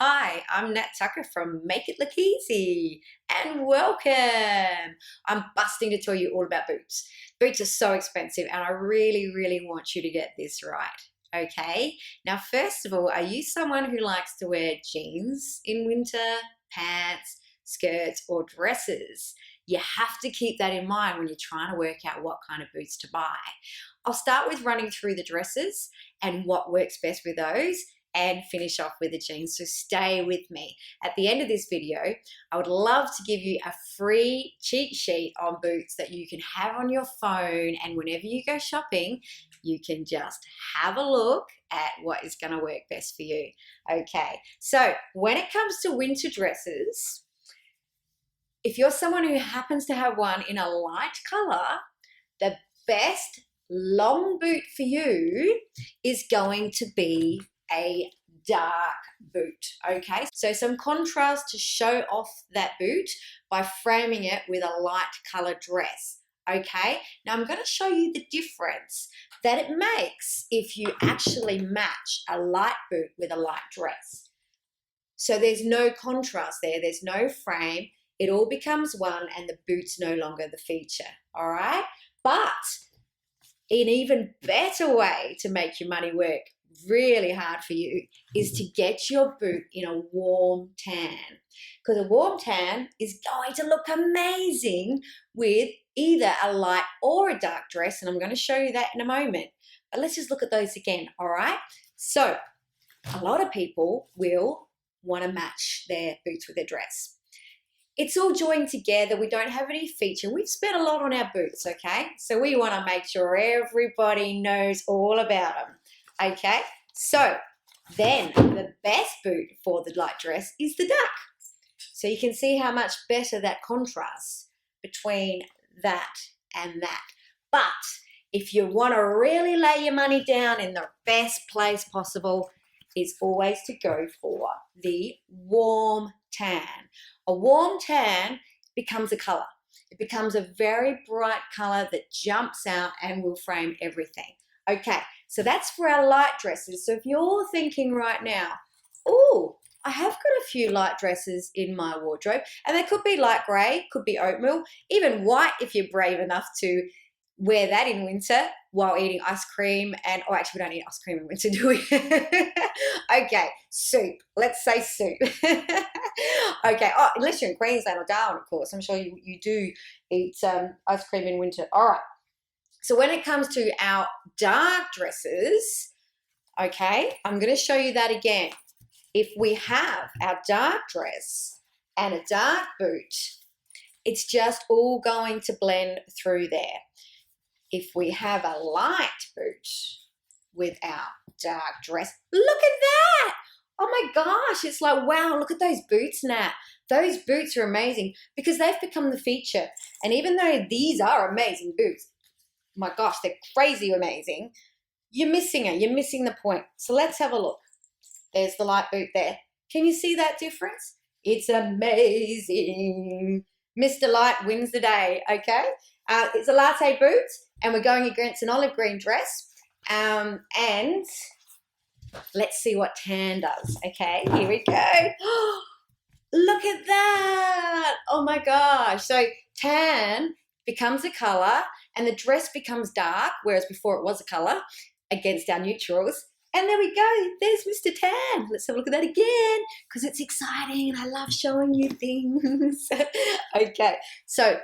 Hi, I'm Nat Tucker from Make It Look Easy and welcome. I'm busting to tell you all about boots. Boots are so expensive and I really want you to get this right. Okay, now first of all, are you someone who likes to wear jeans in winter, pants, skirts, or dresses? You have to keep that in mind when you're trying to work out what kind of boots to buy. I'll start with running through the dresses and what works best with those and finish off with the jeans. So stay with me. At the end of this video, I would love to give you a free cheat sheet on boots that you can have on your phone, and whenever you go shopping, you can just have a look at what is going to work best for you. Okay, so when it comes to winter dresses, if you're someone who happens to have one in a light color, the best long boot for you is going to be a dark boot. Okay, so some contrast to show off that boot by framing it with a light color dress. Okay, now I'm going to show you the difference that it makes if you actually match a light boot with a light dress. So there's no contrast there, there's no frame, it all becomes one and the boot's no longer the feature. All right, but an even better way to make your money work really hard for you is to get your boot in a warm tan, because a warm tan is going to look amazing with either a light or a dark dress, and I'm going to show you that in a moment. But let's just look at those again. All right, so a lot of people will want to match their boots with their dress. It's all joined together. We don't have any feature. We've spent a lot on our boots, okay? So we want to make sure everybody knows all about them, okay? So then the best boot for the light dress is the dark. So you can see how much better that contrasts between that and that. But if you want to really lay your money down in the best place possible, is always to go for the warm tan. A warm tan becomes a color. It becomes a very bright color that jumps out and will frame everything. Okay, so that's for our light dresses. So if you're thinking right now, oh, I have got a few light dresses in my wardrobe, and they could be light gray, could be oatmeal, even white if you're brave enough to wear that in winter while eating ice cream. And oh, actually we don't eat ice cream in winter, do we? Okay, soup, let's say soup. Okay, oh, unless you're in Queensland or Darwin, of course, I'm sure you do eat ice cream in winter. All right, so when it comes to our dark dresses, okay, I'm going to show you that again. If we have our dark dress and a dark boot, it's just all going to blend through there. If we have a light boot with our dark dress, look at that. Oh my gosh, it's like, wow, look at those boots, Nat. Those boots are amazing because they've become the feature. And even though these are amazing boots, my gosh, they're crazy amazing, you're missing it. You're missing the point. So let's have a look. There's the light boot there. Can you see that difference? It's amazing. Mr. Light wins the day, okay? It's a latte boot, and we're going against an olive green dress. And let's see what tan does, okay? Here we go. Look at that. Oh my gosh. So tan becomes a color and the dress becomes dark, whereas before it was a color, against our neutrals. And there we go. There's Mr. Tan. Let's have a look at that again because it's exciting and I love showing you things. Okay, so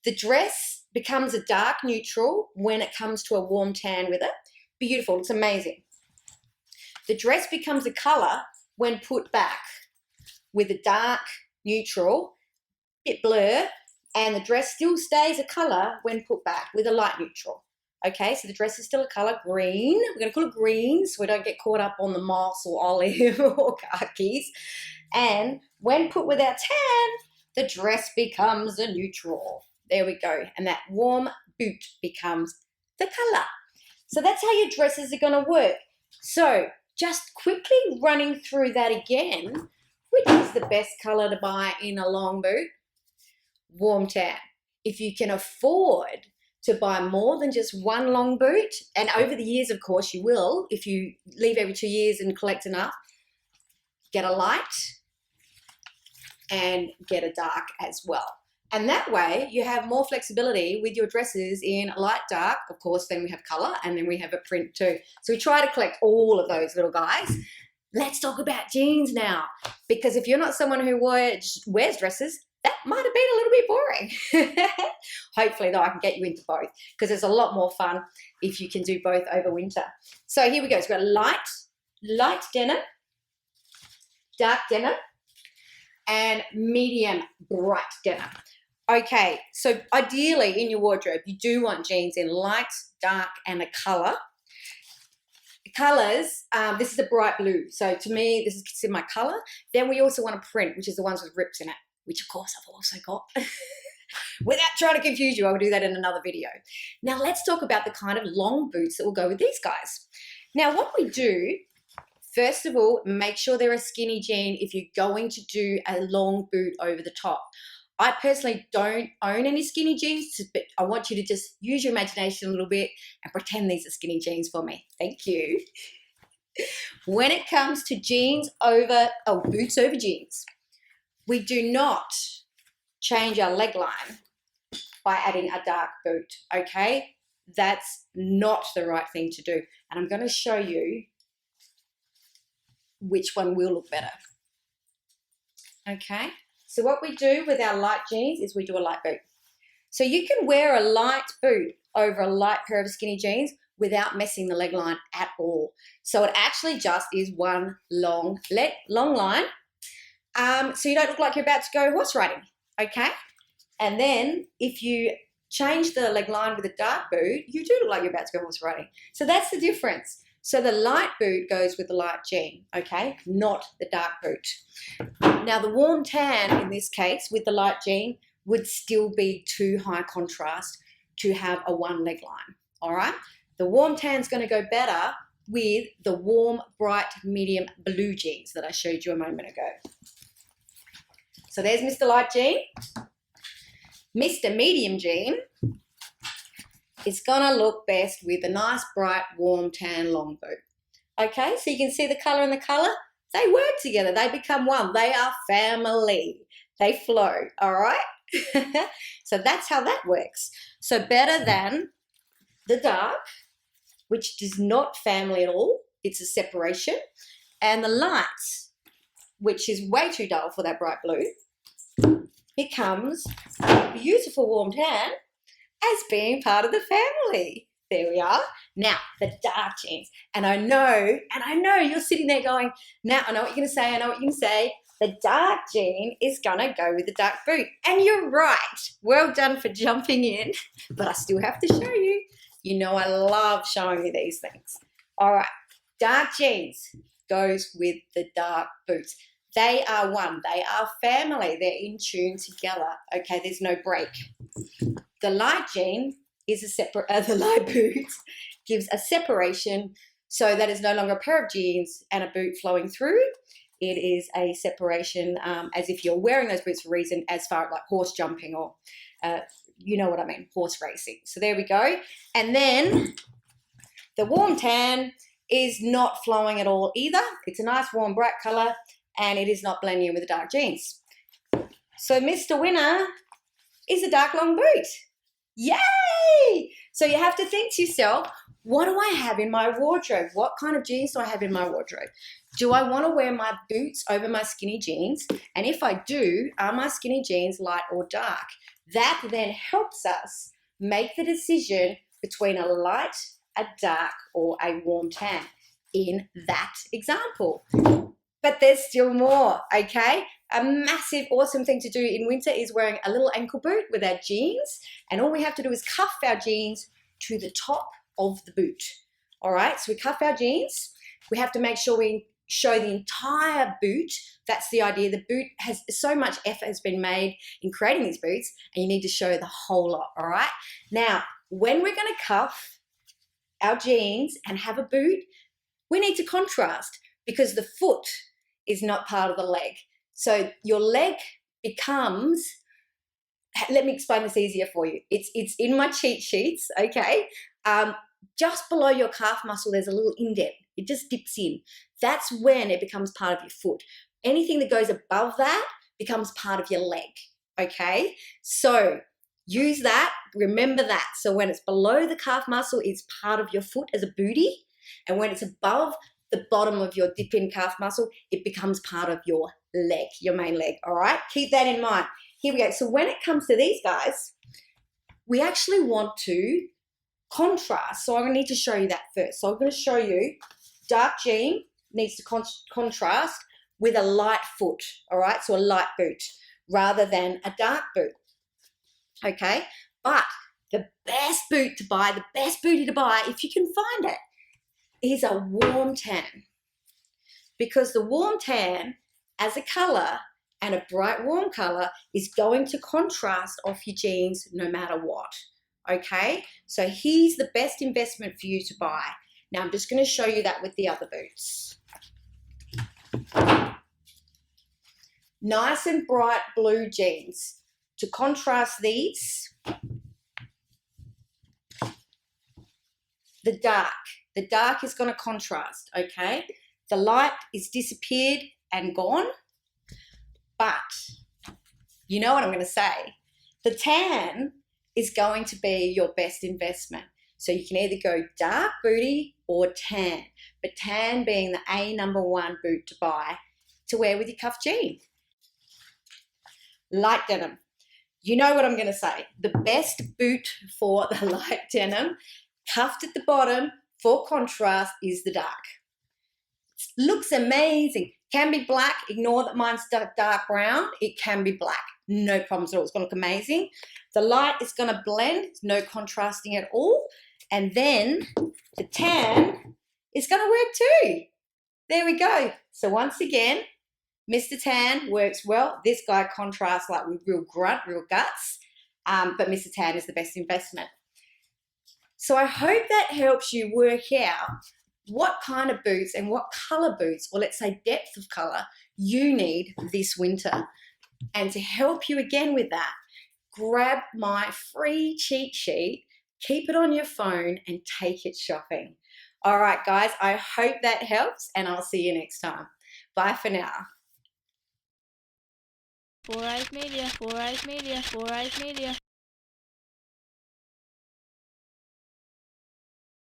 the dress becomes a dark neutral when it comes to a warm tan with it. Beautiful. It's amazing. The dress becomes a color when put back with a dark neutral, bit blur, and the dress still stays a color when put back with a light neutral. Okay, so the dress is still a color green. We're going to call it green so we don't get caught up on the moss or olive or khakis. And when put with our tan, the dress becomes a neutral. There we go. And that warm boot becomes the color. So that's how your dresses are going to work. So just quickly running through that again, which is the best color to buy in a long boot? Warm tan. If you can afford to buy more than just one long boot, and over the years, of course, you will, if you leave every 2 years and collect enough, get a light and get a dark as well. And that way you have more flexibility with your dresses in light, dark. Of course, then we have color and then we have a print too. So we try to collect all of those little guys. Let's talk about jeans now, because if you're not someone who wears dresses, that might have been a little bit boring. Hopefully though, I can get you into both, because it's a lot more fun if you can do both over winter. So here we go. So we've got light denim, dark denim, and medium bright denim. Okay, so ideally in your wardrobe, you do want jeans in light, dark, and a color. Colors, this is a bright blue. So to me, this is considered my color. Then we also want a print, which is the ones with rips in it, which of course I've also got. Without trying to confuse you, I will do that in another video. Now let's talk about the kind of long boots that will go with these guys. Now what we do, first of all, make sure they're a skinny jean if you're going to do a long boot over the top. I personally don't own any skinny jeans, but I want you to just use your imagination a little bit and pretend these are skinny jeans for me. Thank you. When it comes to jeans over, boots over jeans, we do not change our leg line by adding a dark boot, okay? That's not the right thing to do. And I'm going to show you which one will look better. Okay? So what we do with our light jeans is we do a light boot. So you can wear a light boot over a light pair of skinny jeans without messing the leg line at all. So it actually just is one long line. So you don't look like you're about to go horse riding, okay? And then if you change the leg line with a dark boot, you do look like you're about to go horse riding. So that's the difference. So the light boot goes with the light jean, okay? Not the dark boot. Now the warm tan in this case with the light jean would still be too high contrast to have a one leg line, all right? The warm tan is going to go better with the warm, bright, medium blue jeans that I showed you a moment ago. So there's Mr. Light Jean. Mr. Medium Jean is going to look best with a nice, bright, warm, tan long boot. Okay, so you can see the colour and the colour. They work together. They become one. They are family. They flow, all right? So that's how that works. So better than the dark, which is not family at all. It's a separation. And the light, which is way too dull for that bright blue, becomes a beautiful warm tan as being part of the family. There we are. Now, the dark jeans. And I know you're sitting there going, now I know what you're going to say, The dark jean is going to go with the dark boot. And you're right. Well done for jumping in, but I still have to show you. You know I love showing you these things. All right, dark jeans goes with the dark boots. They are one. They are family. They're in tune together. Okay, there's no break. The light jean is a separate, the light boot gives a separation, so that is no longer a pair of jeans and a boot flowing through. It is a separation as if you're wearing those boots for a reason, as far as like horse jumping or, you know what I mean, horse racing. So there we go. And then the warm tan is not flowing at all either. It's a nice warm bright colour and it is not blending in with the dark jeans. So Mr. Winner is a dark long boot. Yay! So you have to think to yourself, what do I have in my wardrobe? What kind of jeans do I have in my wardrobe? Do I want to wear my boots over my skinny jeans? And if I do, are my skinny jeans light or dark? That then helps us make the decision between a light, a dark, or a warm tan in that example. But there's still more, okay? A massive, awesome thing to do in winter is wearing a little ankle boot with our jeans. And all we have to do is cuff our jeans to the top of the boot. All right, so we cuff our jeans. We have to make sure we show the entire boot. That's the idea. The boot has so much effort has been made in creating these boots, and you need to show the whole lot, all right? Now, when we're gonna cuff our jeans and have a boot, we need to contrast because the foot is not part of the leg. So your leg becomes, let me explain this easier for you. It's in my cheat sheets, okay? Just below your calf muscle, there's a little indent. It just dips in. That's when it becomes part of your foot. Anything that goes above that becomes part of your leg, okay? So use that, remember that. So when it's below the calf muscle, it's part of your foot as a booty. And when it's above the bottom of your dip-in calf muscle, it becomes part of your leg, your main leg, all right? Keep that in mind. Here we go. So when it comes to these guys, we actually want to contrast. So I'm going to need to show you that first. So I'm going to show you dark jean needs to contrast with a light foot, all right? So a light boot rather than a dark boot, okay? But the best boot to buy, the best booty to buy, if you can find it, is a warm tan. Because the warm tan as a color and a bright warm color is going to contrast off your jeans no matter what, okay? So here's the best investment for you to buy. Now I'm just going to show you that with the other boots. Nice and bright blue jeans. To contrast these, the dark is going to contrast, okay? The light is disappeared and gone, but you know what I'm going to say. The tan is going to be your best investment. So you can either go dark booty or tan, but tan being the #1 boot to buy to wear with your cuff jean. Light denim. You know what I'm going to say. The best boot for the light denim, cuffed at the bottom for contrast, is the dark. Looks amazing. Can be black. Ignore that mine's dark brown. It can be black. No problems at all. It's going to look amazing. The light is going to blend. No contrasting at all. And then the tan is going to work too. There we go. So once again, Mr. Tan works well. This guy contrasts like with real grunt, real guts. But Mr. Tan is the best investment. So I hope that helps you work out what kind of boots and what color boots, or let's say depth of color, you need this winter. And to help you again with that, grab my free cheat sheet, keep it on your phone and take it shopping. All right, guys, I hope that helps and I'll see you next time. Bye for now. 4Eyes Media, 4Eyes Media, 4Eyes Media.